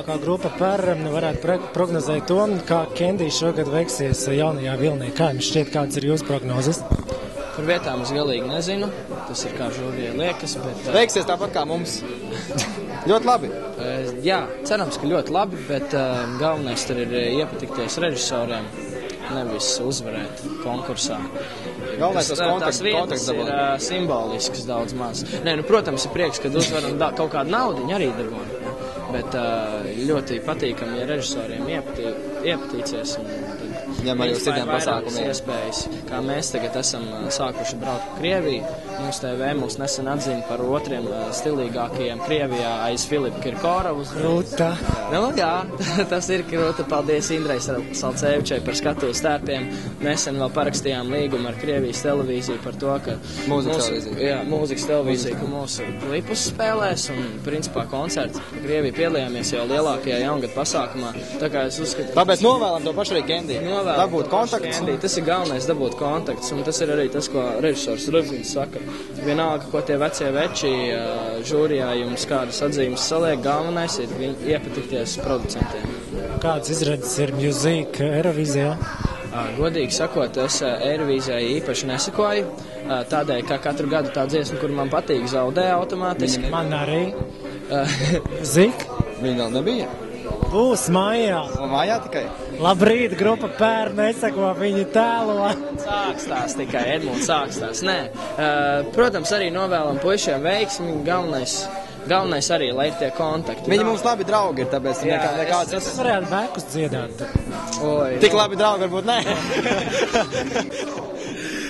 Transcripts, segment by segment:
jaunākā grupa varētu prognozēt to, kā Candy šogad veiksies jaunajā vilnī. Kā jums šķiet, kādas ir jūsu prognozes? Par vietām es galīgi nezinu, tas ir kā žūrijai liekas, bet... Veiksies tāpat kā mums. Ļoti labi. Jā, cerams, ka ļoti labi, bet galvenais tur ir iepatikties režisoriem, nevis uzvarēt konkursā. Galvenais tas vietas ir simbolisks daudz maz. Nē, protams, ir prieks, kad uzvaram kaut kādu naudiņu arī dabūjam, bet ļoti patīkami, ja režisoriem iepatīcies un ņem arī uz citiem pasākumiem. Iespējas, kā mēs tagad esam sākuši braukt Krieviju. Mūsu TV mūs nesen atzina par otriem stilīgākajiem Krievijā aiz Filipa Kirkorovu. Krūta. Nu, jā, tas ir krūta. Paldies Indrai Salcevičai par skatuves tērpiem. Nesen vēl parakstījām līgumu ar Krievijas televīziju par to, ka mūzikas televīzija, ka mūsu klipus spēlēs un principā koncerts. Krievija piedalījāmies jau lielākajā jaungada pasākumā. Tā kā es uzskatu... Tāpēc novēlam to pašu arī Candy. Dabūt kontakts. Tas ir galvenais, dabūt kontakts, un tas ir arī tas, ko režisors Ruzins saka. Vienalga, ko tie vecie veči žūrijā jums kādas atzīmes saliek, galvenais ir iepatikties producentiem. Kādas izredzes ir Music Eirovīzijā? Godīgi sakot, es Eirovīzijai īpaši nesakoju, tādēļ, ka katru gadu tā dziesma, kur man patīk, zaudē automātiski. Man arī. Zik? Viņa vēl nebija. Būs mājā. Mājā tikai? Labrīt, grupa Pēr nesako viņu tēlo. Sākstās tikai, Edmunds sākstās. Nē, protams, arī novēlam puišiem veiksmi, galvenais arī, lai ir tie kontakti. Viņi mums labi draugi ir, tāpēc nekāds... Es varētu bekus dziedāt. Tik labi draugi varbūt nē.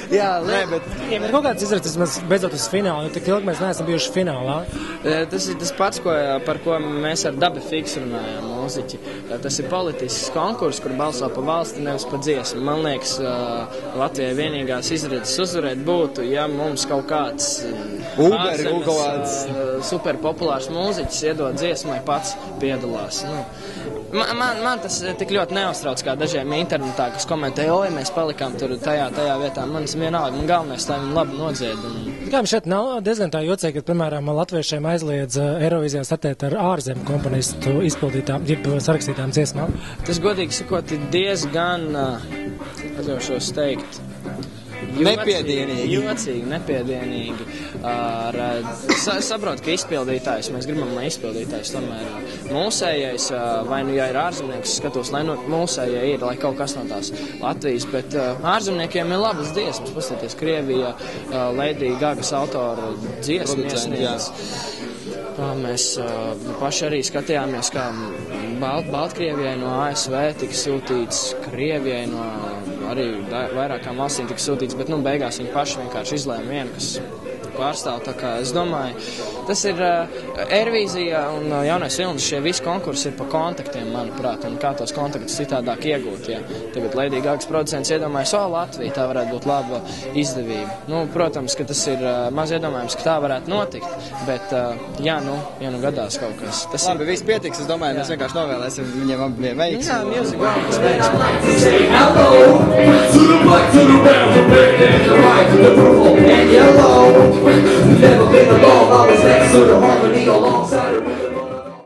Jā, bet viņiem ir kaut kāds izredzes, mēs beidzot uz finālu, jo tik ilgi mēs neesam bijuši finālā. Tas ir tas pats, par ko mēs ar Dabi Fiks runājām, mūziķi. Tas ir politisks konkurss, kur balso pa valsti, nevis pa dziesmu. Man liekas, Latvijai vienīgās izredzes uzvarēt būtu, ja mums kaut kāds superpopulārs mūziķis iedod dziesmai pats piedalās. Man tas tik ļoti neuztrauc kā dažiem internetā, kas komentē, oi, mēs palikām tur tajā vietā. Man vienalga, galvenais, lai viņi labi nodzied. Kā šeit nav diezgan tā jocīgi, ka, piemēram, latviešiem aizliedz Eirovīzijā startēt ar ārzemju komponistu izpildītām, jeb sarakstītām dziesmām? Tas, godīgi sakot, ir diezgan, atļaušos teikt, nepiedienīgi. Saprot, ka izpildītājs, mēs gribam, lai izpildītājs tomēr mūsējais, vai nu, ja ir ārzemnieks, skatos, lai mūsējai ir, lai kaut kas no tās Latvijas, bet ārzemniekiem ir labas dziesmas, paskaties, Krievija, Lady Gagas autoru dziesmu iesniedz. Mēs paši arī skatījāmies, kā Baltkrievijai no ASV tika sūtīts, Krievijai no arī vairākām valstīm tika sūtīts, bet beigās viņi paši vienkārši izlēma vienu, kas pārstāv. Tā kā es domāju, tas ir Eirovīzija un jaunais filmas, šie visi konkursi ir pa kontaktiem, manuprāt, un kā tos kontaktus citādāk iegūt. Ja tagad Lady Gagas producents iedomājas, Latvija, tā varētu būt laba izdevība. Protams, ka tas ir maz iedomājums, ka tā varētu notikt, bet ja nu gadās kaut kas. Tas labi, viss pietiks, es domāju, mēs vienkārši novēlēsim viņiem abiem veiksmi. Jā, Music galvenais veiksmi. To the black, to the brown, the red and the white, to the purple and yellow. Never been alone, always next to the harmony alongside.